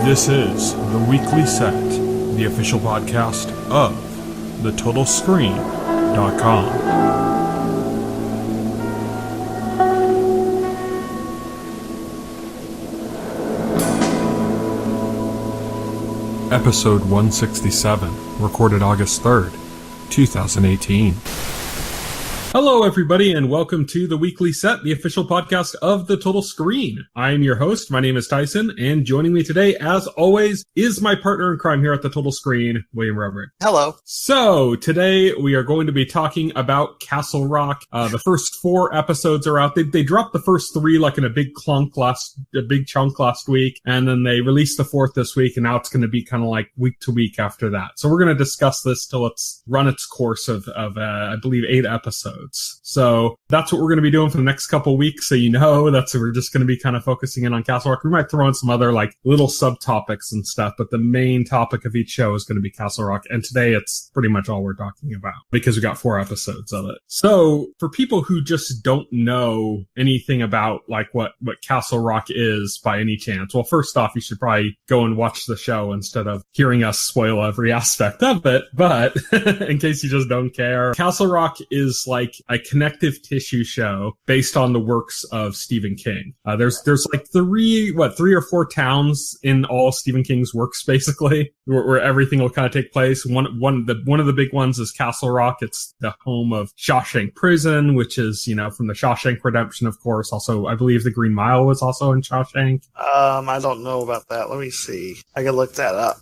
This is The Weekly Set, the official podcast of TheTotalScreen.com. Episode 167, recorded August 3rd, 2018. Hello, everybody, and welcome to The Weekly Set, the official podcast of The Total Screen. I am your host. My name is Tyson, and joining me today, as always, is my partner in crime here at The Total Screen, William Reverend. Hello. So, today we are going to be talking about Castle Rock. The first 4 episodes are out. They dropped the first 3 like in a big chunk last week, and then they released the 4th this week, and now it's going to be kind of like week to week after that. So we're going to discuss this till it's run its course of I believe, 8 episodes. So that's what we're going to be doing for the next couple weeks. So we're just going to be kind of focusing in on Castle Rock. We might throw in some other like little subtopics and stuff, but the main topic of each show is going to be Castle Rock. And today it's pretty much all we're talking about because we got 4 episodes of it. So for people who just don't know anything about like what Castle Rock is by any chance, well, first off, you should probably go and watch the show instead of hearing us spoil every aspect of it. But in case you just don't care, Castle Rock is like a connective tissue show based on the works of Stephen King. There's like 3 or 4 towns in all Stephen King's works, basically, where everything will kind of take place. One of the big ones is Castle Rock. It's the home of Shawshank Prison, which is, from the Shawshank Redemption, of course. Also, I believe the Green Mile was also in Shawshank. I don't know about that. Let me see. I can look that up.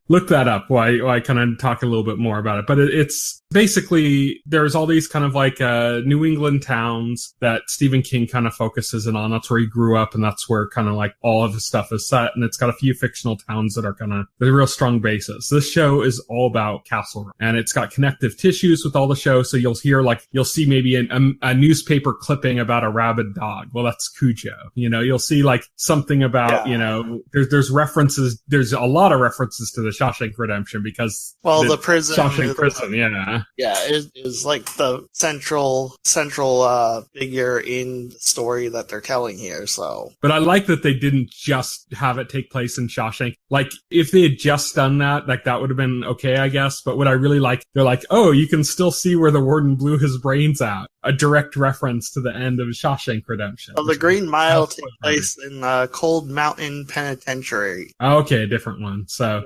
Look that up while I kind of talk a little bit more about it. But it's basically, there's all these kind of like New England towns that Stephen King kind of focuses in on. That's where he grew up, and that's where kind of like all of his stuff is set. And it's got a few fictional towns that are kind of the real strong basis. This show is all about Castle Rock, and it's got connective tissues with all the show. So you'll see maybe a newspaper clipping about a rabid dog. Well, that's Cujo. You'll see like something about, there's references. There's a lot of references to the Shawshank Redemption because the prison, Shawshank Prison, is like the central figure in the story that they're telling here. So, but I like that they didn't just have it take place in Shawshank. Like if they had just done that, like that would have been okay, I guess. But what I really like, they're like, oh, you can still see where the warden blew his brains out. A direct reference to the end of Shawshank Redemption. Well, the Green Mile takes place in Cold Mountain Penitentiary. Okay, a different one. So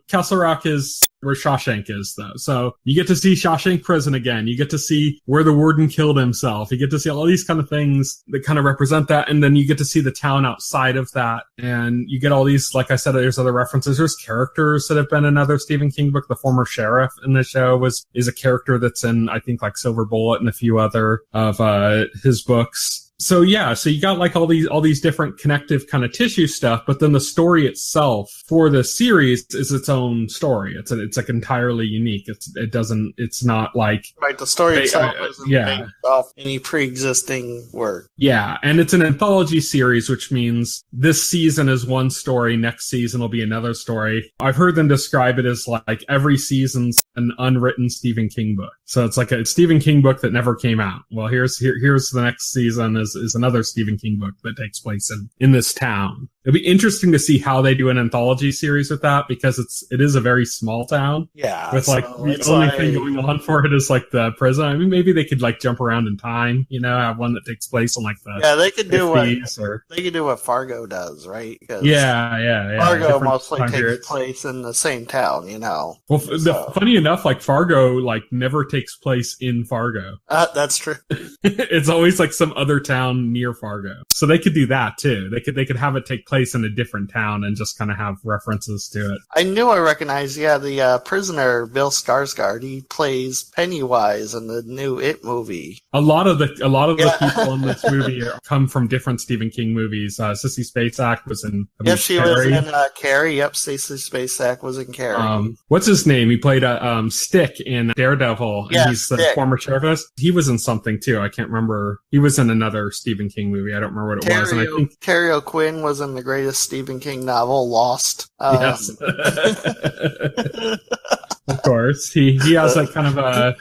Castle Rock is where Shawshank is, though. So you get to see Shawshank Prison again. You get to see where the warden killed himself. You get to see all these kind of things that kind of represent that. And then you get to see the town outside of that. And you get all these, like I said, there's other references. There's characters that have been in another Stephen King book. The former sheriff in the show is a character that's in, I think, like Silver Bullet and a few other of his books. So you got like all these different connective kind of tissue stuff, but then the story itself for the series is its own story. It's like entirely unique. It's not like right. The story itself isn't based off any pre-existing work. Yeah, and it's an anthology series, which means this season is one story, next season will be another story. I've heard them describe it as like every season's an unwritten Stephen King book. So it's like a Stephen King book that never came out. Well, here's the next season is another Stephen King book that takes place in this town. It'll be interesting to see how they do an anthology series with that because it is a very small town. Yeah. With like the only thing going on for it is like the prison. I mean, maybe they could like jump around in time, have one that takes place on like the they could do what Fargo does, right? Yeah. Fargo mostly takes place in the same town, Well, funny enough, like Fargo like never takes place in Fargo. That's true. It's always like some other town near Fargo. So they could do that too. They could have it take place in a different town and just kind of have references to it. I knew I recognized, the prisoner, Bill Skarsgård, he plays Pennywise in the new It movie. A lot of the people in this movie come from different Stephen King movies. Sissy Spacek was in she Carrie. Was in Carrie. Yep, Sissy Spacek was in Carrie. What's his name? He played Stick in Daredevil, and he's Stick. The former sheriff. He was in something too. I can't remember. He was in another Stephen King movie. I don't remember what it was. And I think Terry O'Quinn was in the greatest Stephen King novel, Lost. Yes. Of course. He has like kind of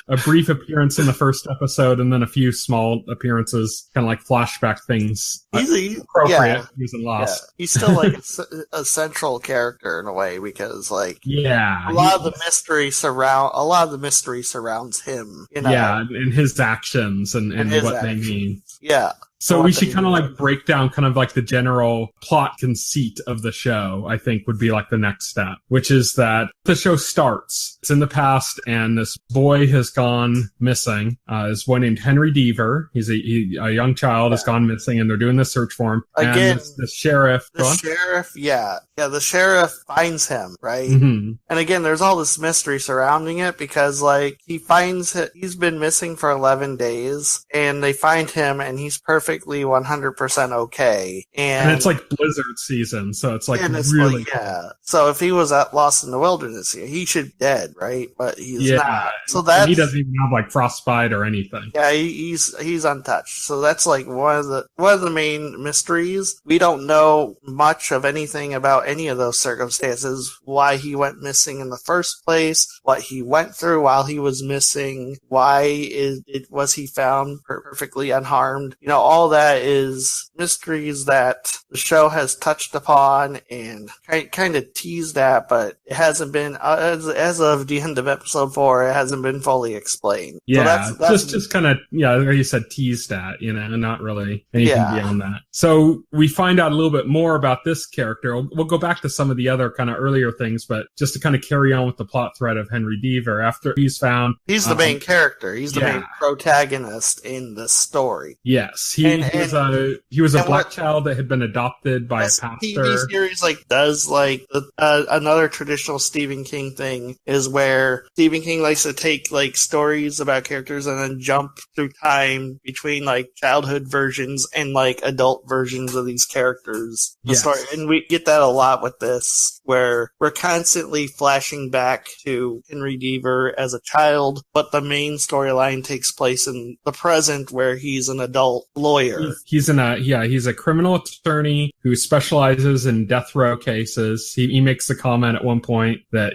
a brief appearance in the first episode and then a few small appearances, kind of like flashback things. Appropriate. He was in Lost. Yeah. He's still like a central character in a way because like a lot of the mystery surrounds him. You know? Yeah, and his actions and what actions. They mean. Yeah. So we should kind of like break down kind of like the general plot conceit of the show, I think would be like the next step, which is that the show starts. It's in the past and this boy has gone missing. This boy named Henry Deaver. He's a young child has gone missing and they're doing the search for him. Again, and the sheriff. The sheriff finds him, right? Mm-hmm. And again, there's all this mystery surrounding it because like he's been missing for 11 days and they find him and he's perfectly 100% okay. And it's like blizzard season, so it's like really cold. So if he was lost in the wilderness, he should be dead, right? But he's not. So that he doesn't even have like frostbite or anything. Yeah, he's untouched. So that's like one of the main mysteries. We don't know much of anything about any of those circumstances, why he went missing in the first place, what he went through while he was missing, why was he found perfectly unharmed. You know, all that is mysteries that the show has touched upon and kind of teased at, but it hasn't been, as of the end of episode 4, it hasn't been fully explained. Yeah, so that's just kind of, like you said, teased at, and not really anything beyond that. So we find out a little bit more about this character. We'll go back to some of the other kind of earlier things, but just to kind of carry on with the plot thread of Henry Deaver, after he's found... He's the main character. He's the main protagonist in the story. Yes, he was a black child that had been adopted by a pastor. TV series does another traditional Stephen King thing is where Stephen King likes to take stories about characters and then jump through time between childhood versions and adult versions of these characters. Yes. Story, and we get that a lot with this, where we're constantly flashing back to Henry Deaver as a child, but the main storyline takes place in the present where he's an adult lawyer. He's a criminal attorney who specializes in death row cases. He makes the comment at one point that,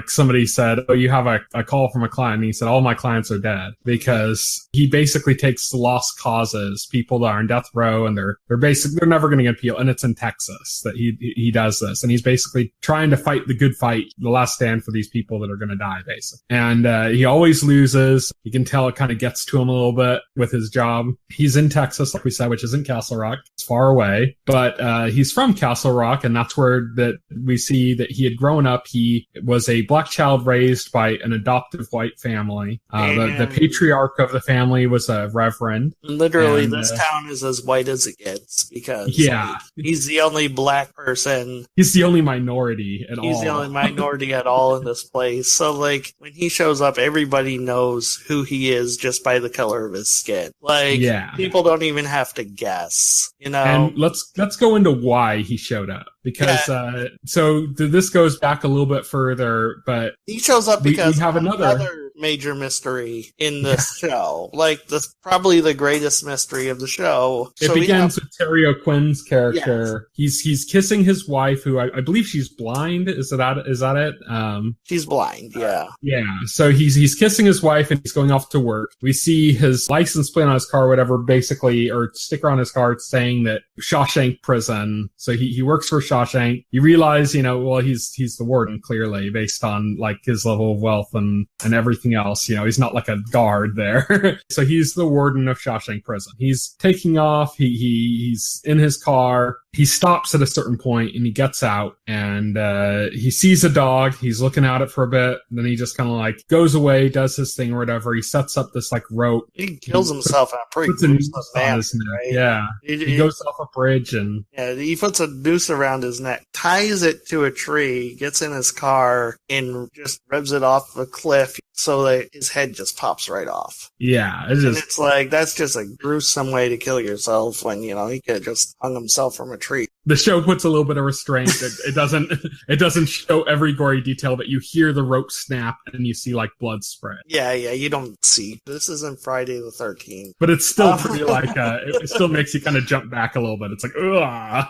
somebody said, "Oh, you have a call from a client." And he said, "All my clients are dead," because he basically takes lost causes, people that are in death row and they're never going to get appeal. And it's in Texas that he does this. And he's basically trying to fight the good fight, the last stand for these people that are going to die, basically. And he always loses. You can tell it kind of gets to him a little bit with his job. He's in Texas, like we said, which isn't Castle Rock. It's far away, but he's from Castle Rock, and that's where that we see that he had grown up. He was a black child raised by an adoptive white family. The patriarch of the family was a Reverend. Literally, this town is as white as it gets because he's the only black person. He's the only minority at all. He's the only minority at all in this place. So, when he shows up, everybody knows who he is just by the color of his skin. People don't even have to guess, And let's go into why he showed up. Because, so this goes back a little bit further, but... He shows up because we have another major mystery in this show. Probably the greatest mystery of the show. It begins with Terry O'Quinn's character. Yes. He's kissing his wife, who I believe she's blind. Is that it? She's blind, yeah. Yeah. So he's kissing his wife and he's going off to work. We see his license plate on his car, whatever, basically, or sticker on his car saying that Shawshank Prison. So he works for Shawshank. You realize, he's the warden, clearly, based on his level of wealth and everything else. He's not like a guard there. So he's the warden of Shawshank Prison. He's taking off. He's in his car. He stops at a certain point and he gets out and he sees a dog. He's looking at it for a bit. And then he just kind of goes away, does his thing or whatever. He sets up this rope. He kills himself at a pretty right? Yeah. He goes off a bridge and... Yeah, he puts a noose around his neck, ties it to a tree, gets in his car and just revs it off a cliff so that his head just pops right off. Yeah. It's that's just a gruesome way to kill yourself when, he could have just hung himself from a tree. The show puts a little bit of restraint. It doesn't show every gory detail, but you hear the rope snap and you see like blood spread. Yeah, you don't see. This isn't Friday the 13th. But it's still pretty like, it still makes you kind of jump back a little bit. It's like, ugh.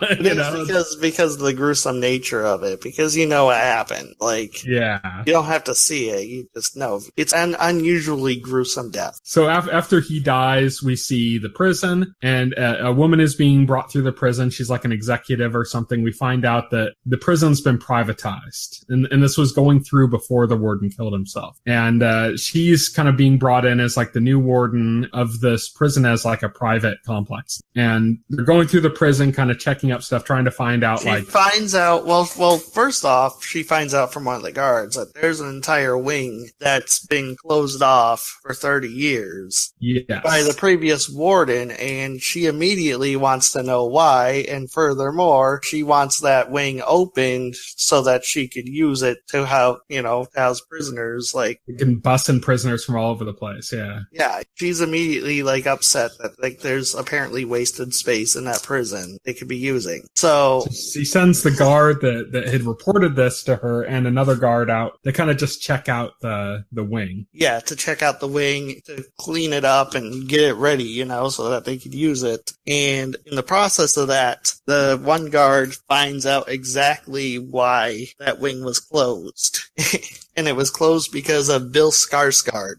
Because of the gruesome nature of it, because you know what happened. Like, yeah. You don't have to see it. You just know. It's an unusually gruesome death. So after he dies, we see the prison, and a woman is being brought through the prison. She's like an executive or something. We find out that the prison's been privatized, and this was going through before the warden killed himself. And she's kind of being brought in as like the new warden of this prison as like a private complex. And they're going through the prison, kind of checking up stuff, trying to find out She finds out, well, first off, she finds out from one of the guards that there's an entire wing that's been closed off for 30 years by the previous warden, and she immediately wants to know why, and furthermore, she wants that wing opened so that she could use it to house prisoners. Like, you can bust in prisoners from all over the place. Yeah, she's immediately like upset that like there's apparently wasted space in that prison they could be using. So she sends the guard that had reported this to her and another guard out to kind of just check out the wing. Yeah, to check out the wing, to clean it up and get it ready, so that they could use it. And in the process of that, the one guard finds out exactly why that wing was closed. And it was closed because of Bill Skarsgård.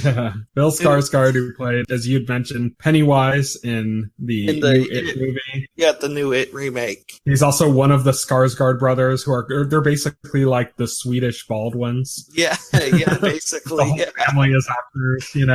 Yeah. Bill Skarsgård, who played, as you'd mentioned, Pennywise in the new It movie. Yeah, the new It remake. He's also one of the Skarsgård brothers, they're basically like the Swedish Baldwins. Yeah, basically. The whole family is actors, You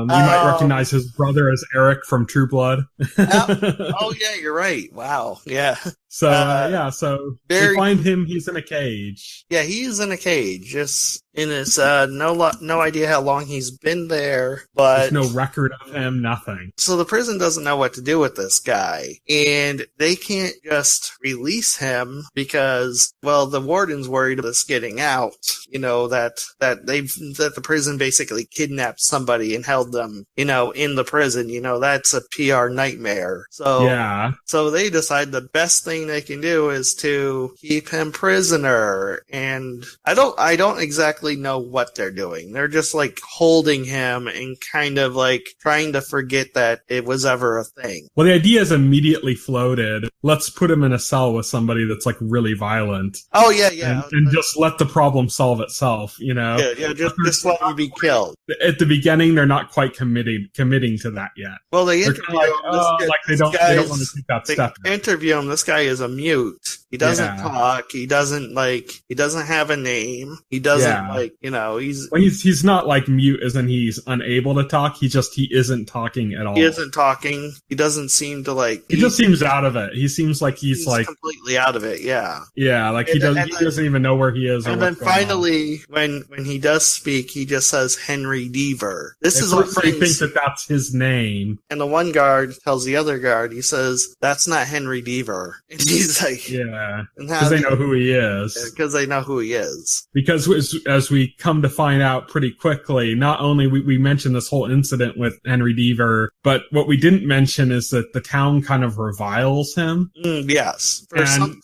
might recognize his brother as Eric from True Blood. Oh, yeah, you're right. Wow, yeah. So, so they find him, he's in a cage. Yeah, he's in a cage, just in his, no idea how long he's been there, but... There's no record of him, nothing. So the prison doesn't know what to do with this guy, and they can't just release him because, well, the warden's worried of this getting out, that the prison basically kidnapped somebody and held them, in the prison, that's a PR nightmare. So, yeah. So they decide the best thing they can do is to keep him prisoner, and I don't exactly know what they're doing. They're just like holding him and kind of like trying to forget that it was ever a thing. Well, the idea is immediately floated. Let's put him in a cell with somebody that's like really violent. Oh yeah. And just let the problem solve itself, Yeah, just let him be killed. At the beginning, they're not quite committing to that yet. Well, they interview him. They don't want to take that step. Interview him. This guy is a mute. He doesn't talk. He doesn't have a name. He doesn't he's not like mute as in he's unable to talk. He isn't talking at all. He isn't talking. He doesn't seem to he just seems out of it. He seems like he's like completely out of it. Yeah. Yeah. Like he doesn't even know where he is. And then finally, when he does speak, he just says Henry Deaver. This is what they think that's his name. And the one guard tells the other guard, he says, "That's not Henry Deaver." And he's like, yeah, because they know who he is. Because they know who he is. Because as we come to find out pretty quickly, not only we mentioned this whole incident with Henry Deaver, but what we didn't mention is that the town kind of reviles him. Yes,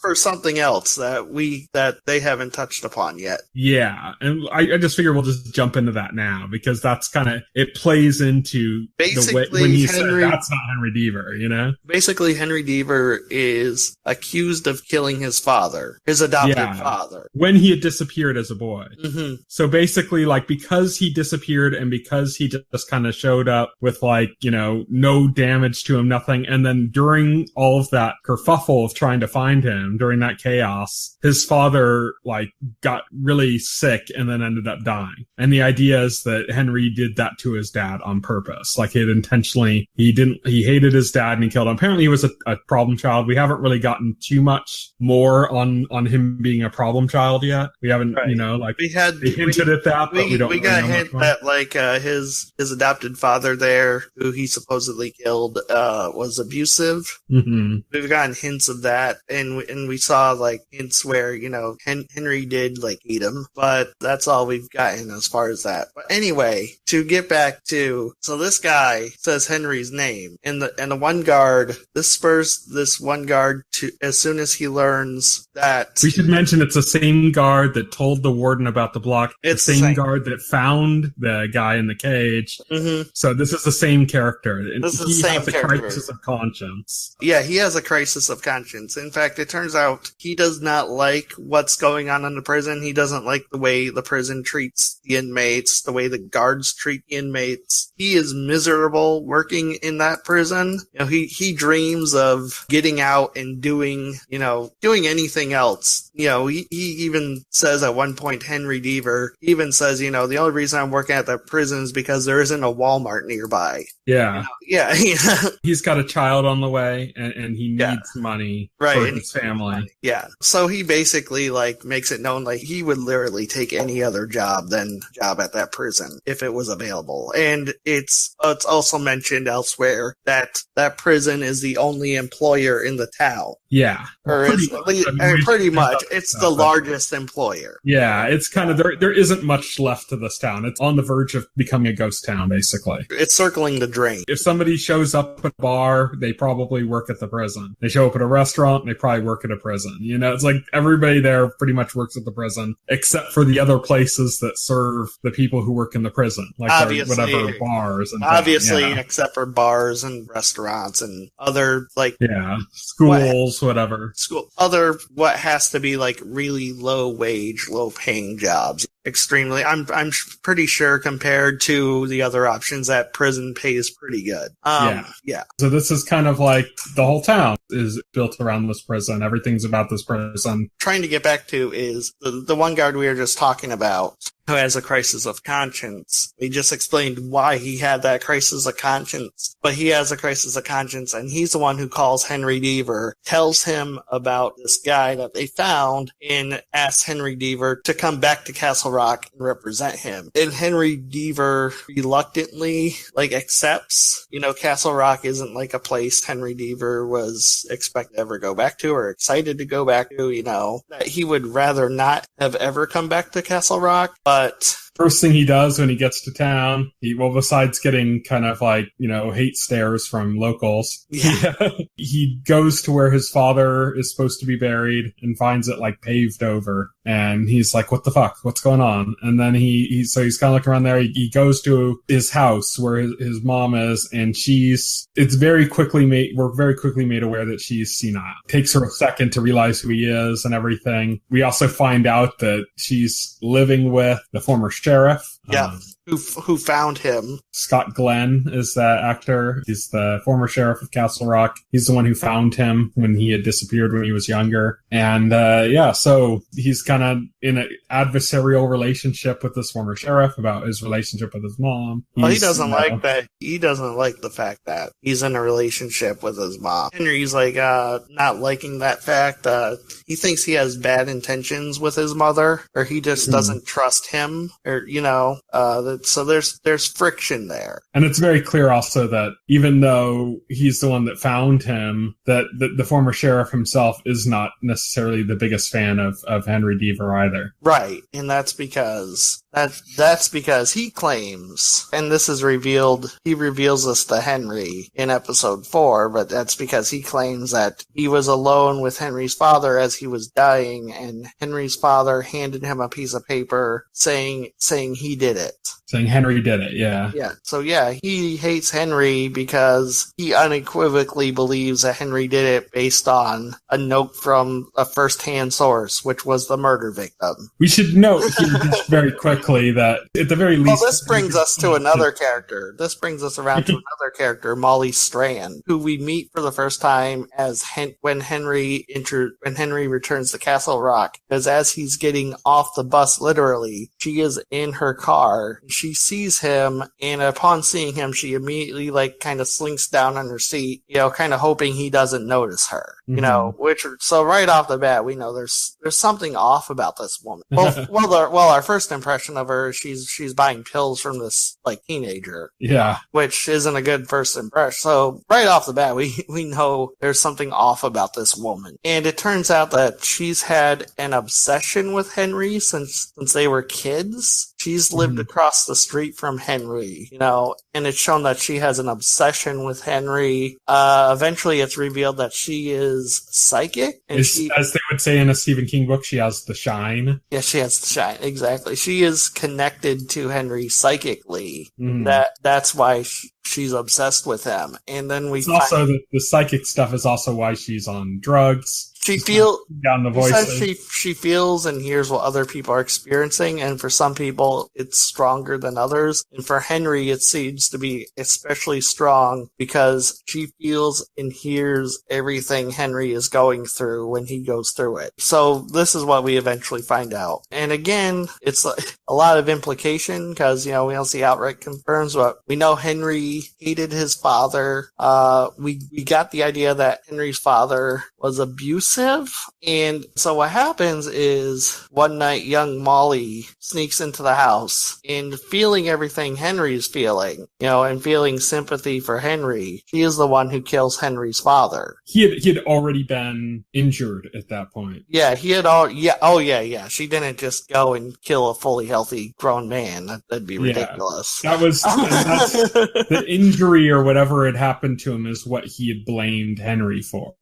for something else that they haven't touched upon yet. Yeah, and I just figure we'll just jump into that now because that's kind of it plays into basically the way when he said that's not Henry Deaver, Basically, Henry Deaver is accused of killing his father, his adopted father, when he had disappeared as a boy. Mm-hmm. So basically, like because he disappeared and because he just kind of showed up with no damage to him, nothing, and then during all of that kerfuffle of trying to find him, during that chaos, his father got really sick and then ended up dying. And the idea is that Henry did that to his dad on purpose. Like he hated his dad and he killed him. Apparently he was a problem child. We haven't really gotten too much more on him being a problem child yet. We haven't, Right. they hinted at that, but we don't. We got a really know hint much that his adopted father there, who he supposedly killed, was abusive. Mm-hmm. We've gotten hints of that, and we saw hints where Henry did eat him, but that's all we've gotten as far as that. But anyway, to get back to, so this guy says Henry's name, and the one guard, this spurs this one guard to, as soon as he learns that. We should mention it's the same guard that told the warden about the block. It's the same guard that found the guy in the cage. Mm-hmm. So this is the same character. This is the same has a character. crisis of conscience. Yeah, he has a crisis of conscience. In fact, it turns out he does not like what's going on in the prison. He doesn't like the way the prison treats the inmates, the way the guards treat inmates. He is miserable working in that prison. He dreams of getting out and doing anything else. He even says at one point, Henry Deaver even says, the only reason I'm working at that prison is because there isn't a Walmart nearby. Yeah. Yeah. He's got a child on the way and he needs money for his family. Yeah. So he basically makes it known he would literally take any other job than job at that prison if it was available. And it's also mentioned elsewhere that that prison is the only employer in the town. Yeah. Pretty much. It's the largest employer. Yeah, it's kind of, there isn't much left to this town. It's on the verge of becoming a ghost town, basically. It's circling the drain. If somebody shows up at a bar, they probably work at the prison. They show up at a restaurant, they probably work at a prison. It's everybody there pretty much works at the prison, except for the other places that serve the people who work in the prison. Whatever bars. And except for bars and restaurants and other, schools, whatever. Other, what has to be, really low wage, low paying jobs. Extremely, I'm pretty sure compared to the other options that prison pays pretty good. Yeah. So this is kind of the whole town is built around this prison. Everything's about this prison. Trying to get back to is the one guard we were just talking about, who has a crisis of conscience. We just explained why he had that crisis of conscience, but he has a crisis of conscience, and he's the one who calls Henry Deaver, tells him about this guy that they found, and asks Henry Deaver to come back to Castle Rock and represent him. And Henry Deaver reluctantly accepts. Castle Rock isn't a place Henry Deaver was expected to ever go back to or excited to go back to. That he would rather not have ever come back to Castle Rock, but first thing he does when he gets to town, besides getting kind of hate stares from locals, he goes to where his father is supposed to be buried and finds it paved over. And he's like, what the fuck? What's going on? And then he's kind of looking around there. He goes to his house where his mom is, and we're very quickly made aware that she's senile. Takes her a second to realize who he is and everything. We also find out that she's living with the former sheriff. Yeah. Who found him. Scott Glenn is the actor. He's the former sheriff of Castle Rock. He's the one who found him when he had disappeared when he was younger. And so he's kind of in an adversarial relationship with this former sheriff about his relationship with his mom. He doesn't like that. He doesn't like the fact that he's in a relationship with his mom. Henry's not liking that fact. He thinks he has bad intentions with his mother, or he just doesn't trust him, or so there's friction there. And it's very clear also that even though he's the one that found him, that the former sheriff himself is not necessarily the biggest fan of Henry Deaver either. Right, and that's because he claims, and this is revealed, he reveals this to Henry in episode 4, but that's because he claims that he was alone with Henry's father as he was dying, and Henry's father handed him a piece of paper saying he did it. Saying Henry did it, yeah. Yeah, so he hates Henry because he unequivocally believes that Henry did it based on a note from a first-hand source, which was the murder victim. We should note here just very quickly that at the very least... Well, this brings us to another character. This brings us around to another character, Molly Strand, who we meet for the first time as when Henry returns to Castle Rock, because as he's getting off the bus, literally, she is in her car car. She sees him, and upon seeing him, she immediately like kind of slinks down on her seat, kind of hoping he doesn't notice her. So right off the bat, we know there's something off about this woman. Well, our first impression of her, she's buying pills from this like teenager. Yeah. Which isn't a good first impression. So right off the bat, we know there's something off about this woman. And it turns out that she's had an obsession with Henry since they were kids. She's lived across the street from Henry, and it's shown that she has an obsession with Henry. Eventually it's revealed that she is psychic. And as they would say in a Stephen King book, she has the shine. Yeah, she has the shine. Exactly. She is connected to Henry psychically. That's why she's obsessed with him. And then also the psychic stuff is also why she's on drugs. She feels down the voices. She feels and hears what other people are experiencing, and for some people it's stronger than others. And for Henry, it seems to be especially strong because she feels and hears everything Henry is going through when he goes through it. So this is what we eventually find out. And again, it's a lot of implication because we don't see outright confirms, but we know Henry hated his father. We got the idea that Henry's father was abusive. And so what happens is one night young Molly sneaks into the house and feeling everything Henry's feeling, and feeling sympathy for Henry. She is the one who kills Henry's father. He had already been injured at that point. Yeah, he had all. Yeah, oh yeah. She didn't just go and kill a fully healthy grown man. That'd be ridiculous. That was that's the injury or whatever had happened to him is what he had blamed Henry for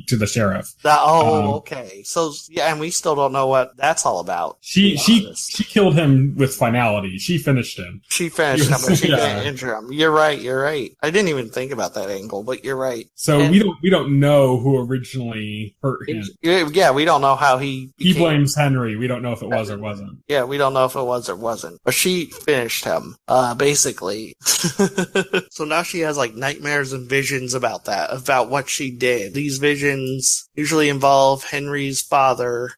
to the sheriff. Okay. So yeah, and we still don't know what that's all about. She killed him with finality. She finished him. She finished him, but she didn't injure him. You're right. I didn't even think about that angle, but you're right. So we don't know who originally hurt him. Yeah, we don't know how he blames Henry. We don't know if it was or wasn't. Yeah, we don't know if it was or wasn't. But she finished him, basically. So now she has like nightmares and visions about what she did. These visions usually involve Henry's father,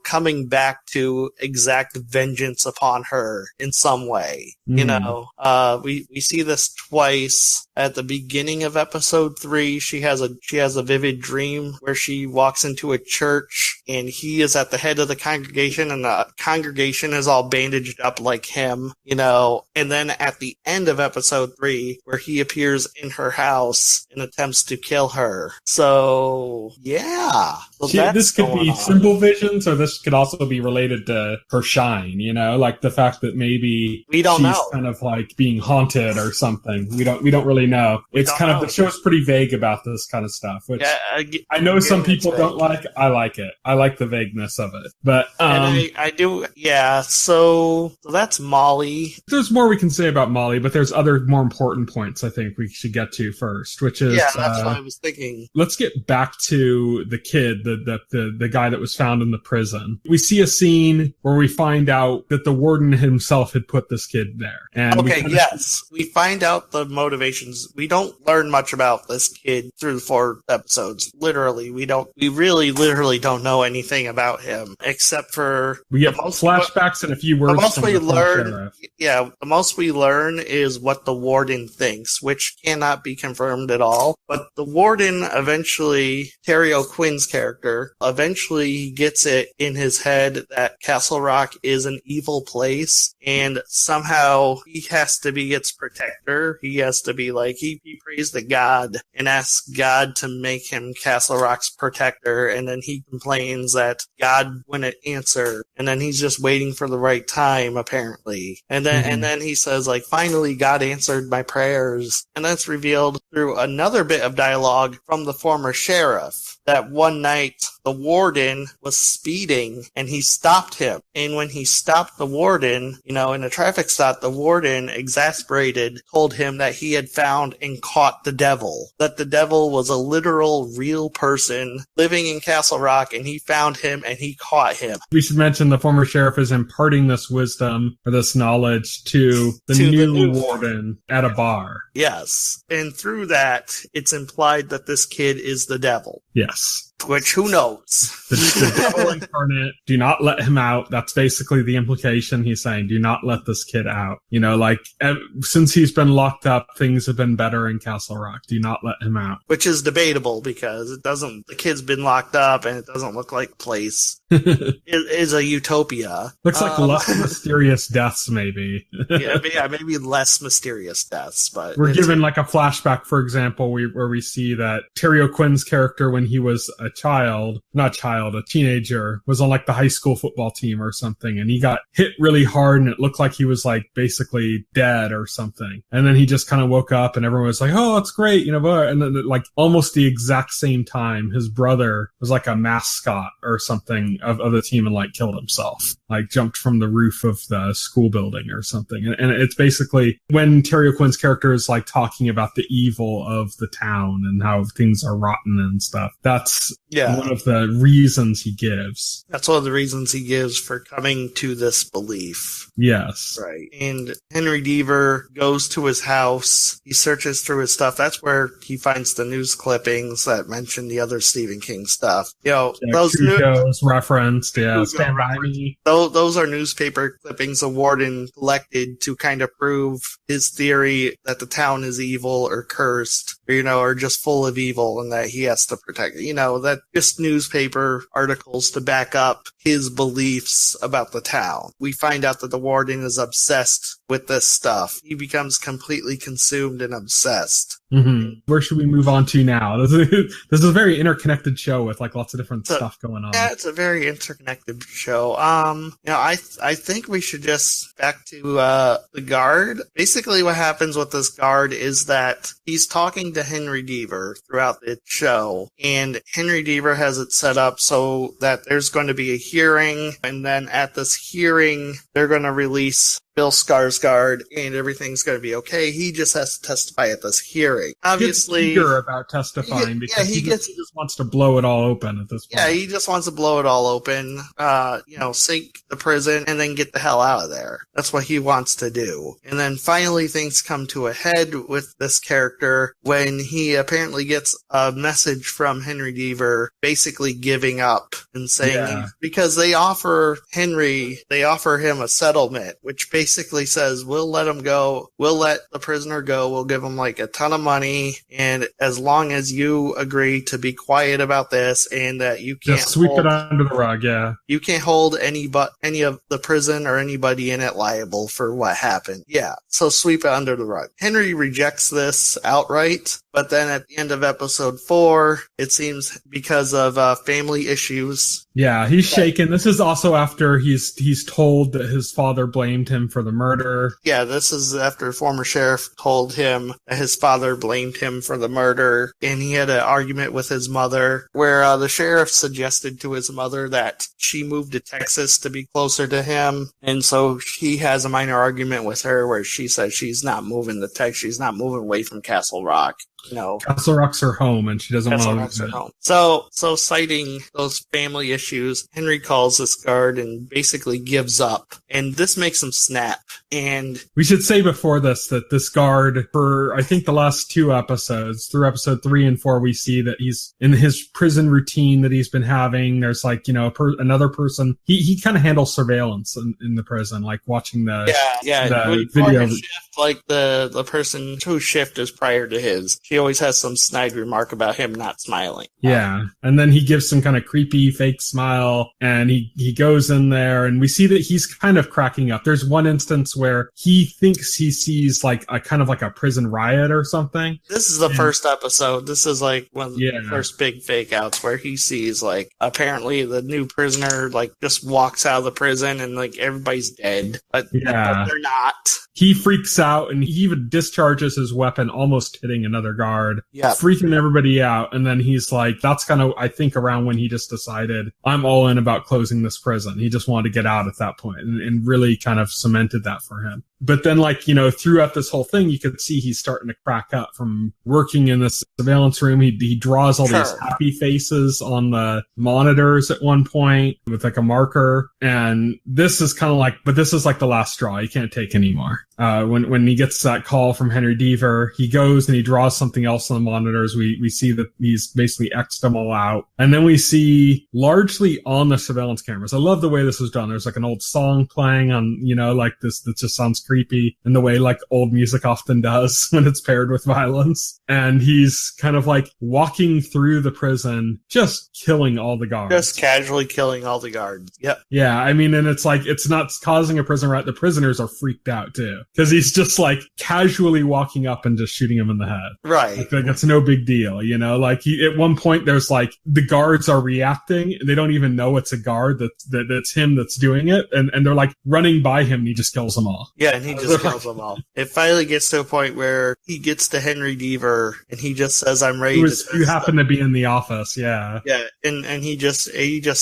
coming back to exact vengeance upon her in some way. We see this twice. At the beginning of episode 3, she has a vivid dream where she walks into a church and he is at the head of the congregation and the congregation is all bandaged up like him, and then at the end of episode 3 where he appears in her house and attempts to kill her. So, yeah. So this could be simple visions, or this could also be related to her shine, like the fact that maybe we don't know. Kind of like being haunted or something. We don't really know. The show's pretty vague about this kind of stuff, which I know some people don't like. I like it. I like the vagueness of it. But and I do, yeah. So that's Molly. There's more we can say about Molly, but there's other more important points I think we should get to first, which is that's what I was thinking. Let's get back to the kid, the guy that was found in the prison. We see a scene where we find out that the warden himself had put this kid there. And we find out the motivations. We don't learn much about this kid through the 4 episodes. Literally, we really literally don't know anything about him except for we get flashbacks and a few words. The most we learn is what the warden thinks, which cannot be confirmed at all. But the warden eventually, Terry O'Quinn's character, eventually gets it in his head that Castle Rock is an evil place, and somehow he has to be its protector. He has to be like, he prays to God and asks God to make him Castle Rock's protector, and then he complains that God wouldn't answer, and then he's just waiting for the right time, apparently. And then he says, like, finally God answered my prayers. And that's revealed through another bit of dialogue from the former sheriff, that one night the warden was speeding and he stopped him. And when he stopped the warden, in a traffic stop, the warden, exasperated, told him that he had found and caught the devil. That the devil was a literal, real person living in Castle Rock, and he found him and he caught him. We should mention the former sheriff is imparting this wisdom or this knowledge to the new warden at a bar. Yes. And through that, it's implied that this kid is the devil. Yes. Which, who knows? The devil incarnate, do not let him out. That's basically the implication. He's saying, do not let this kid out. You know, like, since he's been locked up, things have been better in Castle Rock. Do not let him out. Which is debatable because the kid's been locked up and it doesn't look like a place. It is a utopia. Looks like less mysterious deaths, maybe. Maybe less mysterious deaths, but we're given like a flashback, for example, where we see that Terry O'Quinn's character, when he was a teenager, was on like the high school football team or something, and he got hit really hard, and it looked like he was like basically dead or something. And then he just kind of woke up, and everyone was like, "Oh, it's great," you know. And then like almost the exact same time, his brother was like a mascot or something of the team and like killed himself, like jumped from the roof of the school building or something. And it's basically when Terry O'Quinn's character is like talking about the evil of the town and how things are rotten and stuff. That's one of the reasons he gives. That's one of the reasons he gives for coming to this belief. Yes. Right. And Henry Deaver goes to his house. He searches through his stuff. That's where he finds the news clippings that mention the other Stephen King stuff. You know, those referenced. Yeah. Stand By Me. Those are newspaper clippings the Warden collected to kind of prove his theory that the town is evil or cursed, or, you know, or just full of evil and that he has to protect it. You know, that just newspaper articles to back up his beliefs about the town. We find out that the Warden is obsessed with this stuff. He becomes completely consumed and obsessed. Mm-hmm. Where should we move on to now? This is a very interconnected show with like lots of different stuff going on. Yeah, it's a very interconnected show. I think we should just back to the guard. Basically, what happens with this guard is that he's talking to Henry Deaver throughout the show, and Henry Deaver has it set up so that there's going to be a hearing, and then at this hearing, they're going to release Bill Skarsgård, and everything's going to be okay. He just has to testify at this hearing. Obviously, he's eager about testifying because he just wants to blow it all open at this point. Yeah, he just wants to blow it all open, sink the prison, and then get the hell out of there. That's what he wants to do. And then finally things come to a head with this character when he apparently gets a message from Henry Deaver basically giving up and saying, because they offer him a settlement, which basically says, we'll let him go. We'll let the prisoner go. We'll give him like a ton of money. And as long as you agree to be quiet about this and that you can't just sweep it under the rug. Yeah. You can't hold any of the prison or anybody in it liable for what happened. Yeah. So sweep it under the rug. Henry rejects this outright. But then at the end of episode 4, it seems because of family issues. Yeah, he's shaken. This is also after he's told that his father blamed him for the murder. Yeah, this is after a former sheriff told him that his father blamed him for the murder. And he had an argument with his mother where the sheriff suggested to his mother that she moved to Texas to be closer to him. And so he has a minor argument with her where she says she's not moving to Texas. She's not moving away from Castle Rock. No. Castle Rock's her home, and she doesn't want to lose it. So citing those family issues, Henry calls this guard and basically gives up. And this makes him snap. And we should say before this that this guard, for I think the last 2 episodes, through episode 3 and 4, we see that he's in his prison routine that he's been having. There's like, you know, another person. He kind of handles surveillance in the prison, like watching the video. Shift, like the person whose shift is prior to his. He always has some snide remark about him not smiling. Yeah. And then he gives some kind of creepy fake smile, and he goes in there, and we see that he's kind of cracking up. There's one instance where he thinks he sees like a kind of like a prison riot or something. This is the first episode. This is like one of the first big fake outs where he sees like apparently the new prisoner like just walks out of the prison and like everybody's dead. But they're not. He freaks out, and he even discharges his weapon, almost hitting another guard, freaking everybody out. And then he's like, that's kind of, I think, around when he just decided, I'm all in about closing this prison. He just wanted to get out at that point, and really kind of cemented that for him. But then, like, you know, throughout this whole thing, you could see he's starting to crack up from working in the surveillance room. He draws all these happy faces on the monitors at one point with like a marker. And this is kind of like, but this is like the last straw. He can't take anymore. When he gets that call from Henry Deaver, he goes and he draws something else on the monitors. We see that he's basically X'd them all out. And then we see largely on the surveillance cameras. I love the way this was done. There's like an old song playing on, you know, like this that just sounds creepy in the way like old music often does when it's paired with violence. And he's kind of like walking through the prison, just killing all the guards. Just casually killing all the guards. Yep. Yeah. I mean, and it's like, it's not causing a prison riot. The prisoners are freaked out too. Because he's just like casually walking up and just shooting him in the head. Right. Like it's no big deal, you know? Like at one point there's like the guards are reacting. They don't even know it's a guard that's him that's doing it. And they're like running by him and he just kills them all. Yeah, and he just kills them all. It finally gets to a point where he gets to Henry Deaver and he just says, I'm ready to You happen to be in the office, yeah. Yeah, and he just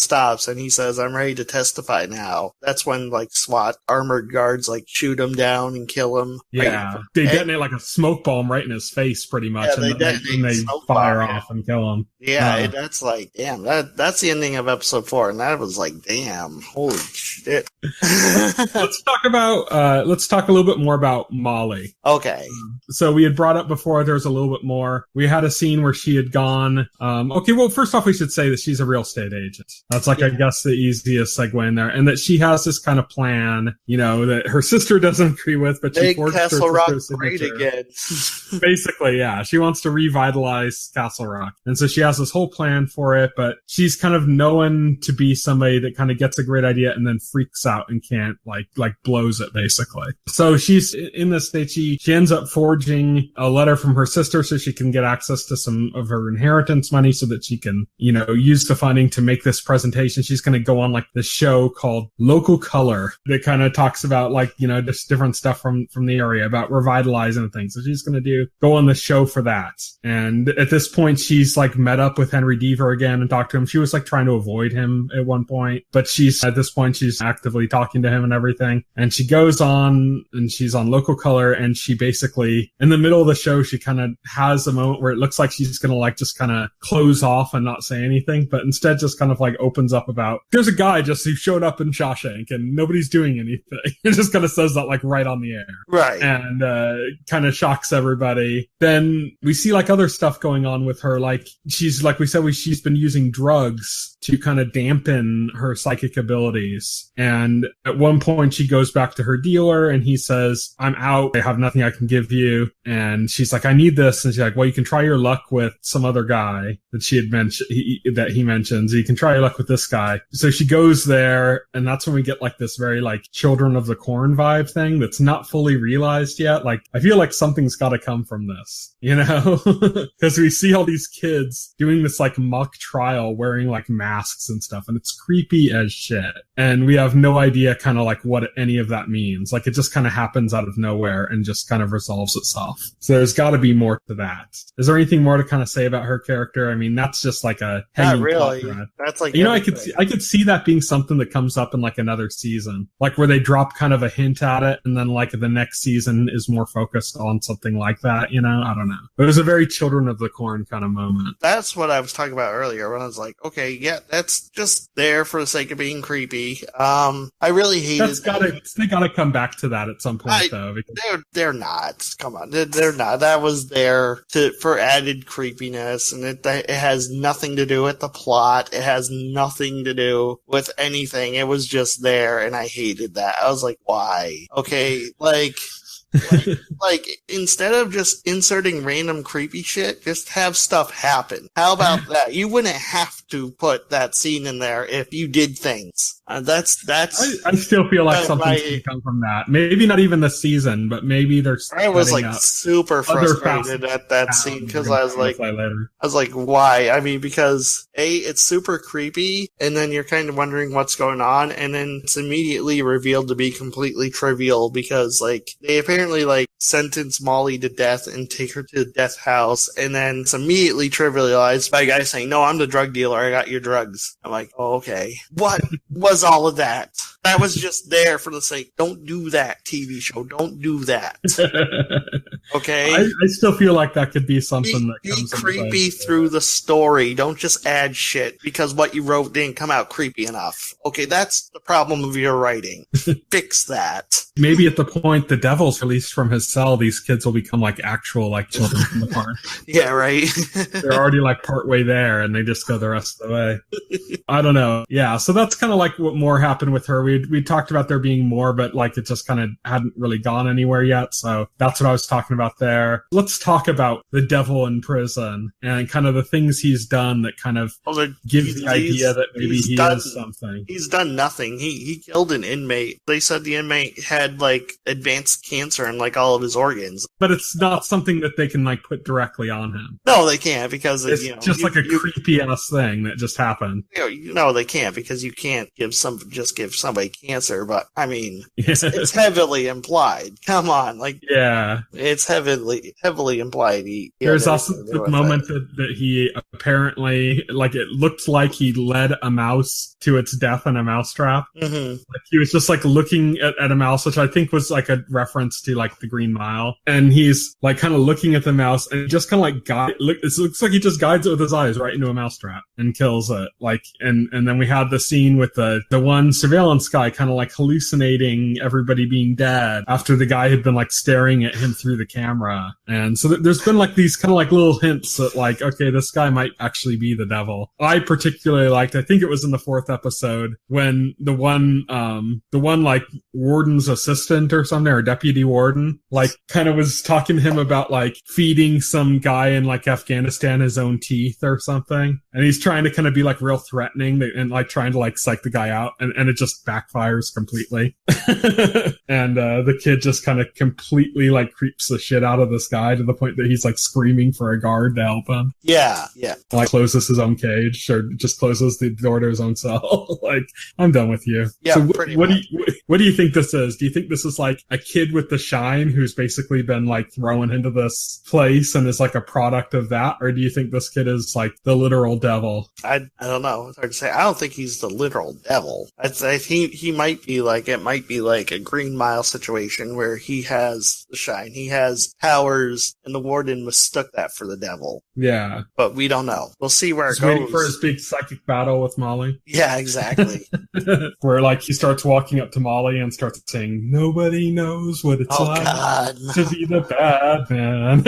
stops and he says, I'm ready to testify now. That's when like SWAT armored guards like shoot him down and kill him. Yeah, they detonate like a smoke bomb right in his face pretty much. Yeah, and they fire off and kill him. Yeah, and that's like, damn, that's the ending of episode 4. And that was like, damn, holy shit. Let's talk a little bit more about Molly. Okay. So we had brought up before there's a little bit more. We had a scene where she had gone, okay, well, first off, we should say that she's a real estate agent. That's like, I guess, the easiest segue in there. And that she has this kind of plan, you know, that her sister doesn't agree with, but she forced Castle her Rock sister's great signature. again. Basically, yeah. She wants to revitalize Castle Rock. And so she has this whole plan for it, but she's kind of known to be somebody that kind of gets a great idea and then freaks out and can't like blows it basically. So she's in this state. She ends up forging a letter from her sister so she can get access to some of her inheritance money so that she can, you know, use the funding to make this presentation. She's going to go on like this show called Local Color that kind of talks about like, you know, just different stuff from the area about revitalizing things. So she's going to go on the show for that. And at this point, she's like met up with Henry Deaver again and talked to him. She was like trying to avoid him at one point, but at this point, she's actively talking to him and everything. And she goes on and she's on Local Color, and she basically, in the middle of the show, she kind of has a moment where it looks like she's going to like just kind of close off and not say anything, but instead just kind of like opens up about, there's a guy just who showed up in Shawshank and nobody's doing anything. It just kind of says that like right on the air. Right. And kind of shocks everybody. Then we see like other stuff going on with her. Like she's, like we said, she's been using drugs to kind of dampen her psychic abilities. And at one point she goes back to her dealer and he says, I'm out. I have nothing I can give you. And she's like, I need this. And she's like, well, you can try your luck with some other guy that she had mentioned, that he mentions. You can try your luck with this guy. So she goes there, and that's when we get like this very like Children of the Corn vibe thing that's not fully realized yet. Like, I feel like something's got to come from this, you know? Because we see all these kids doing this like mock trial wearing like masks and stuff, and it's creepy as shit. And we have no idea kind of like what any of that means. Like, it just kind of happens out of nowhere and just kind of resolves itself. So there's got to be more to that. Is there anything more to kind of say about her character? I mean, that's just like a hanging not really. plot thread. That's like, you know, everything. I could see that being something that comes up in like another season, like where they drop kind of a hint at it, and then like the next season is more focused on something like that. You know, I don't know. It was a very Children of the Corn kind of moment. That's what I was talking about earlier when I was like, okay, yeah, that's just there for the sake of being creepy. I really hated they gotta come back to that at some point though. Because they're not. Come on, they're not. That was there for added creepiness, and it has nothing to do with the plot. It has nothing to do with anything. It was just there, and I hated that. I was like, why? Okay, like instead of just inserting random creepy shit, just have stuff happen. How about that? You wouldn't have to put that scene in there if you did things. That's. I still feel like something can come from that. Maybe not even this season, but maybe there's. I was like super frustrated at that scene because I was like, why? I mean, because it's super creepy, and then you're kind of wondering what's going on, and then it's immediately revealed to be completely trivial because like they apparently like sentence Molly to death and take her to the death house, and then it's immediately trivialized by a guy saying, "No, I'm the drug dealer. I got your drugs." I'm like, oh, okay. What was all of that? That was just there for the sake. Don't do that, TV show. Don't do that. Okay? I still feel like that could be something that comes be creepy through the story. Don't just add shit because what you wrote didn't come out creepy enough. Okay, that's the problem of your writing. Fix that. Maybe at the point the devil's released from his cell, these kids will become like actual like children from the park. Yeah, right. They're already like partway there and they just go the rest of the way. I don't know. Yeah, so that's kind of like what more happened with her. We talked about there being more, but like it just kind of hadn't really gone anywhere yet. So that's what I was talking about there. Let's talk about the devil in prison and kind of the things he's done that kind of give the idea that maybe he is something. He's done nothing. He killed an inmate. They said the inmate had like advanced cancer in like all of his organs. But it's not something that they can like put directly on him. No, they can't because it's just like a creepy ass thing that just happened. No, they can't because you can't give somebody cancer. But I mean, it's heavily implied. Come on, like it's heavily implied. There's also the moment that he apparently like it looked like he led a mouse to its death in a mousetrap. Mm-hmm. Like he was just like looking at a mouse, which I think was like a reference to like the Green Mile, and he's like kind of looking at the mouse and just kind of like it looks like he just guides it with his eyes right into a mousetrap and kills it. Like and then we had the scene with the one surveillance guy kind of like hallucinating everybody being dead after the guy had been like staring at him through the camera. And so there's been like these kind of like little hints that like, okay, this guy might actually be the devil. I particularly liked, I think it was in the 4th episode when the one like warden's assistant or something, or deputy warden, like kind of was talking to him about like feeding some guy in like Afghanistan his own teeth or something. And he's trying to kind of be like real threatening and like trying to like psych the guy out, and it just backfires completely. And the kid just kind of completely like creeps the shit out of this guy to the point that he's like screaming for a guard to help him. Yeah. Like closes his own cage or just closes the door to his own cell. Like, I'm done with you. Yeah, so pretty much. What do you think this is? Do you think this is like a kid with the shine who's basically been like thrown into this place and is like a product of that? Or do you think this kid is like the literal devil? I don't know. It's hard to say. I don't think he's the literal devil. I'd say he might be like, it might be like a Green Mile situation where he has the shine, he has powers, and the warden mistook that for the devil. Yeah. But we don't know. We'll see where it goes. Waiting for his big psychic battle with Molly. Yeah, exactly. Where like he starts walking up to Molly and starts saying, "Nobody knows what it's like to be the bad man."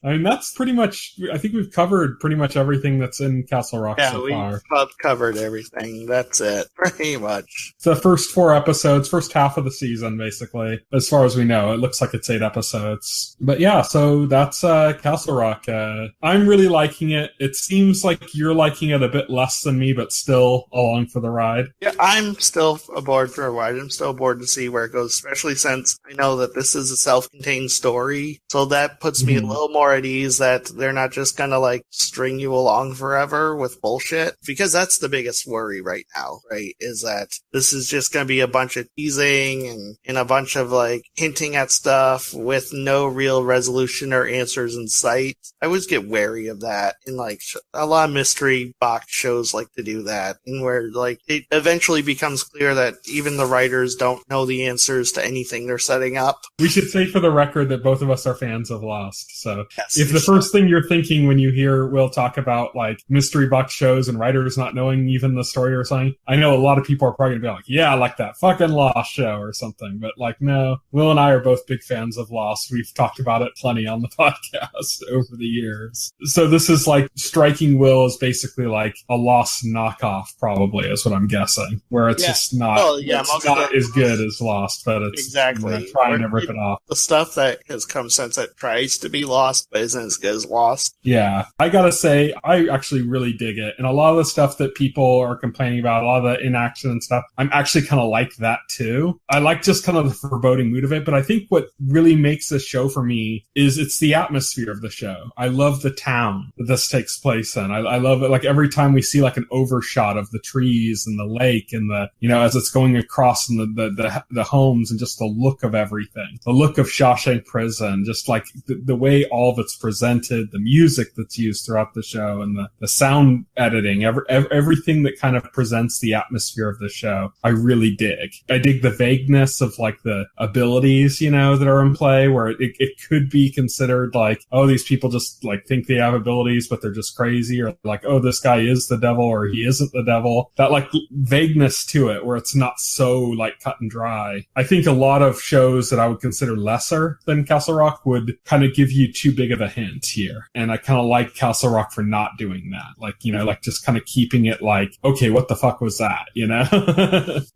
I mean, that's pretty much, I think we've covered pretty much everything that's in Castle Rock so far. Yeah, we've covered everything. That's it, pretty much. The first 4 episodes, first half of the season, basically, as far as we know. It looks like it's 8 episodes. But yeah, so that's Castle Rock. I'm really liking it. It seems like you're liking it a bit less than me, but still along for the ride. Yeah, I'm still aboard for a ride. I'm still aboard to see where it goes, especially since I know that this is a self-contained story. So that puts me a little more at ease that they're not just gonna like string you along forever with bullshit, because that's the biggest worry right now, right? Is that this is just gonna be a bunch of teasing and a bunch of like hinting at stuff with no real resolution or answers in sight. I always get wary of that in like a lot of mystery box shows like to do that, and where like it eventually becomes clear that even the writers don't know the answers to anything they're setting up. We should say for the record that both of us are fans of Lost, so yes, if the first thing you're thinking when you hear Will talk about like mystery box shows and writers not knowing even the story or something, I know a lot of people are probably gonna be like, yeah, like that fucking Lost show or something, but like, no, Will and I are both big fans of Lost. We've talked about it plenty on the podcast over the years. So this is like striking Will is basically like a Lost knockoff, probably, is what I'm guessing, where it's just not, it's not as good as Lost, but it's exactly trying to rip it off. The stuff that has come since it tries to be Lost but isn't as good as Lost. Yeah, I gotta say, I actually really dig it. And a lot of the stuff that people are complaining about, a lot of the inaction and stuff, I'm actually kind of like that too. I like just kind of the foreboding mood of it, but I think what really makes this show for me is it's the atmosphere of the show. I love the town that this takes place in. I love it. Like every time we see like an overshot of the trees and the lake and the, you know, as it's going across in the homes, and just the look of everything, the look of Shawshank Prison, just like the way all of that's presented, the music that's used throughout the show, and the sound editing, everything that kind of presents the atmosphere of the show, I really dig. I dig the vagueness of like the abilities, you know, that are in play, where it could be considered like, oh, these people just like think they have abilities, but they're just crazy, or like, oh, this guy is the devil or he isn't the devil. That like vagueness to it, where it's not so like cut and dry. I think a lot of shows that I would consider lesser than Castle Rock would kind of give you too big of a hint here. And I kind of like Castle Rock for not doing that. Like, you know, like just kind of keeping it like, okay, what the fuck was that, you know?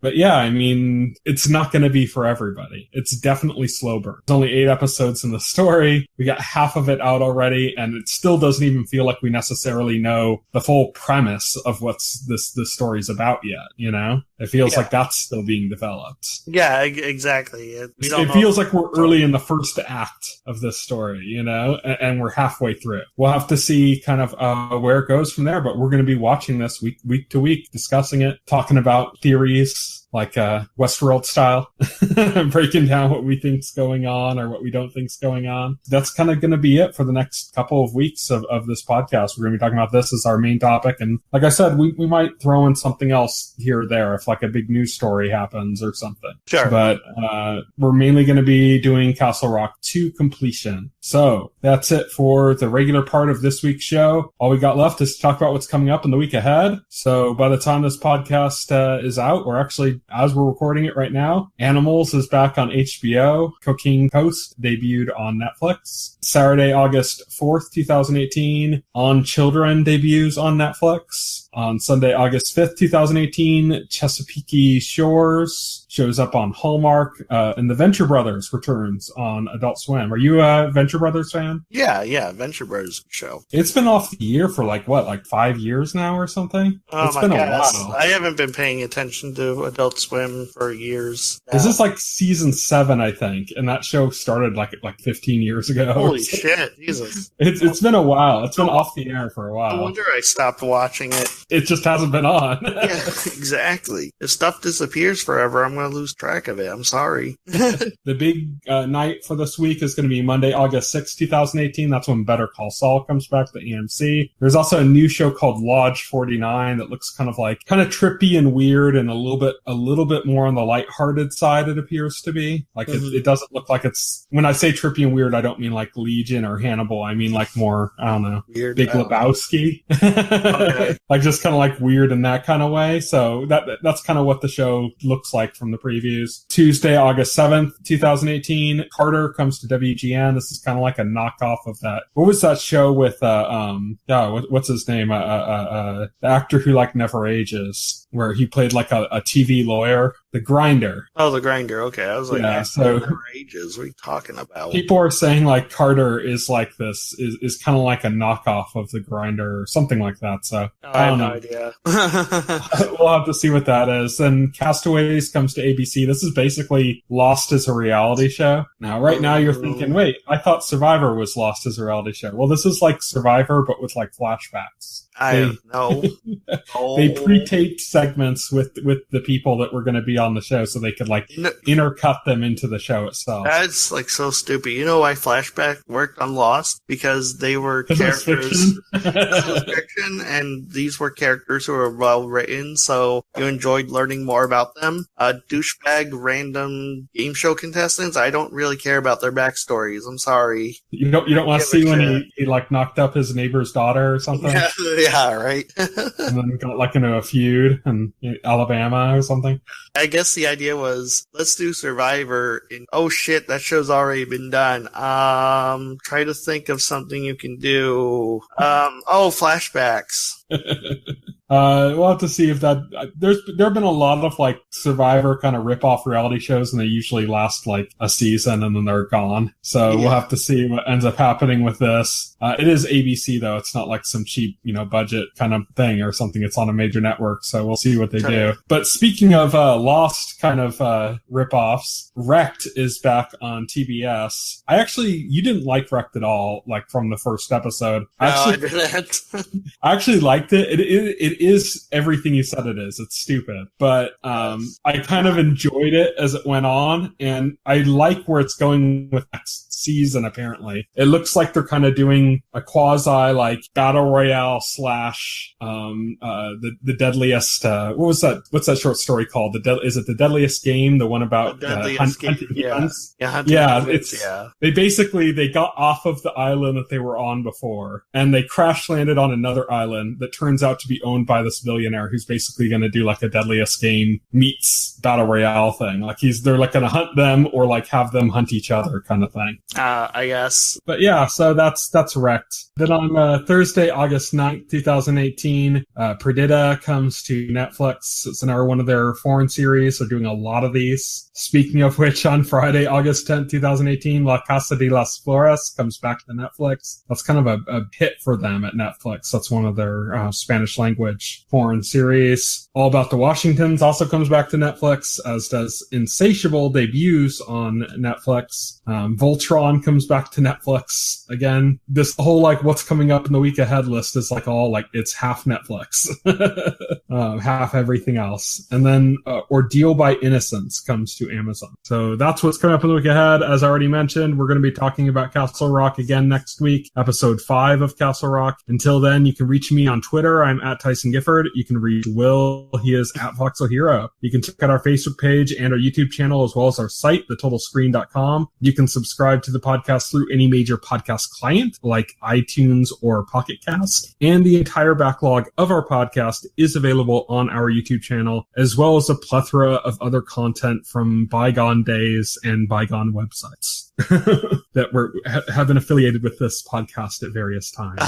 But yeah, I mean, it's not going to be for everybody. It's definitely slow burn. There's only 8 episodes in the story. We got half of it out already, and it still doesn't even feel like we necessarily know the full premise of what's this story's about yet, you know? It feels like that's still being developed. Yeah, exactly. It feels like we're early in the first act of this story, you know, and we're halfway through. We'll have to see kind of where it goes from there, but we're going to be watching this week to week, discussing it, talking about theories, like Westworld style, breaking down what we think's going on or what we don't think's going on. That's kind of going to be it for the next couple of weeks of this podcast. We're going to be talking about this as our main topic. And like I said, we might throw in something else here or there if like a big news story happens or something. Sure. But we're mainly going to be doing Castle Rock to completion. So that's it for the regular part of this week's show. All we got left is to talk about what's coming up in the week ahead. So by the time this podcast is out, we're actually, as we're recording it right now, Animals is back on HBO. Cocaine Coast debuted on Netflix. Saturday, August 4th, 2018, On Children debuts on Netflix. On Sunday, August 5th, 2018, Chesapeake Shores shows up on Hallmark, and The Venture Brothers returns on Adult Swim. Are you a Venture Brothers fan? Yeah, Venture Brothers show. It's been off the air for like 5 years now or something? It's been a while. I haven't been paying attention to Adult Swim for years now. This is like season 7, I think, and that show started like 15 years ago. Holy shit, Jesus. It's been a while. It's been off the air for a while. No wonder I stopped watching it. It just hasn't been on. Yeah, exactly. If stuff disappears forever, I'm going to lose track of it. I'm sorry. The big night for this week is going to be Monday, August 6th, 2018. That's when Better Call Saul comes back to AMC. There's also a new show called Lodge 49 that looks kind of trippy and weird and a little bit more on the lighthearted side, it appears to be. Like it doesn't look like it's, when I say trippy and weird, I don't mean like Legion or Hannibal. I mean like more, I don't know, weird, Big Lebowski. Okay. Like just kind of like weird in that kind of way. So that's kind of what the show looks like from the previews. Tuesday, August 7th, 2018, Carter comes to WGN. This is kind of like a knockoff of that. What was that show with, what's his name? The actor who like never ages, where he played like a TV lawyer. The Grinder. Oh, The Grinder. Okay. I was like, yeah, so never ages. What are you talking about? People are saying like Carter is like this, is kind of like a knockoff of The Grinder or something like that. So I have no idea. We'll have to see what that is. Then Castaways comes to ABC. This is basically Lost as a reality show. Now, right now you're thinking, wait, I thought Survivor was Lost as a reality show. Well, this is like Survivor, but with like flashbacks. I know. They pre-taped segments with the people that were going to be on the show so they could like intercut them into the show itself. That's like so stupid. You know why Flashback worked on Lost? Because they were characters. It was fiction, and these were characters who were well written, so you enjoyed learning more about them. Douchebag random game show contestants, I don't really care about their backstories. I'm sorry. You don't want to see when he like knocked up his neighbor's daughter or something? Yeah, right. And then got like into a feud in Alabama or something. I guess the idea was, let's do Survivor, and oh shit, that show's already been done. Try to think of something you can do. Flashbacks. We'll have to see if that. There have been a lot of like Survivor kind of rip-off reality shows, and they usually last like a season and then they're gone. So we'll have to see what ends up happening with this. It is ABC though; it's not like some cheap, budget kind of thing or something. It's on a major network, so we'll see what they do. But speaking of Lost kind of rip-offs, Wrecked is back on TBS. You didn't like Wrecked at all, like from the first episode. I didn't. I actually liked it. It it is everything you said it is. It's stupid. But I kind of enjoyed it as it went on, and I like where it's going with next season, apparently. It looks like they're kind of doing a quasi, like, battle royale / the deadliest, what's that short story called? Is it The Deadliest Game? The one about hunting humans? They basically got off of the island that they were on before, and they crash landed on another island that turns out to be owned by this billionaire who's basically going to do like a Deadliest Game meets battle royale thing. Like they're like going to hunt them or like have them hunt each other kind of thing. I guess. But yeah, so that's Wrecked. Then on Thursday, August 9th, 2018, Perdita comes to Netflix. It's another one of their foreign series. They're doing a lot of these. Speaking of which, on Friday, August 10th, 2018, La Casa de las Flores comes back to Netflix. That's kind of a hit for them at Netflix. That's one of their Spanish language foreign series. All About the Washingtons also comes back to Netflix, as does Insatiable debuts on Netflix. Voltron comes back to Netflix again. This whole like what's coming up in the week ahead list is like all like it's half Netflix, half everything else. And then Ordeal by Innocence comes to Amazon. So that's what's coming up in the week ahead. As I already mentioned, we're going to be talking about Castle Rock again next week, episode 5 of Castle Rock. Until then, you can reach me on Twitter. I'm at Tyson Gifford. You can reach Will. He is at Voxel Hero. You can check out our Facebook page and our YouTube channel, as well as our site, thetotalscreen.com. You can subscribe to the podcast through any major podcast client like iTunes or Pocket Cast. And the entire backlog of our podcast is available on our YouTube channel, as well as a plethora of other content from bygone days and bygone websites that have been affiliated with this podcast at various times.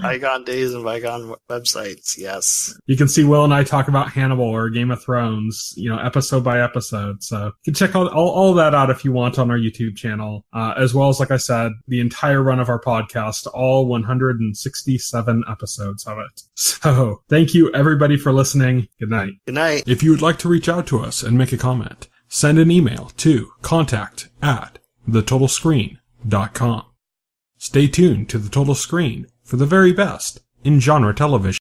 Bygone days and bygone websites, yes. You can see Will and I talk about Hannibal or Game of Thrones, episode by episode. So you can check out all that out if you want on our YouTube channel, as well as, like I said, the entire run of our podcast, all 167 episodes of it. So thank you, everybody, for listening. Good night. Good night. If you would like to reach out to us and make a comment, send an email to contact@thetotalscreen.com. Stay tuned to The Total Screen for the very best in genre television.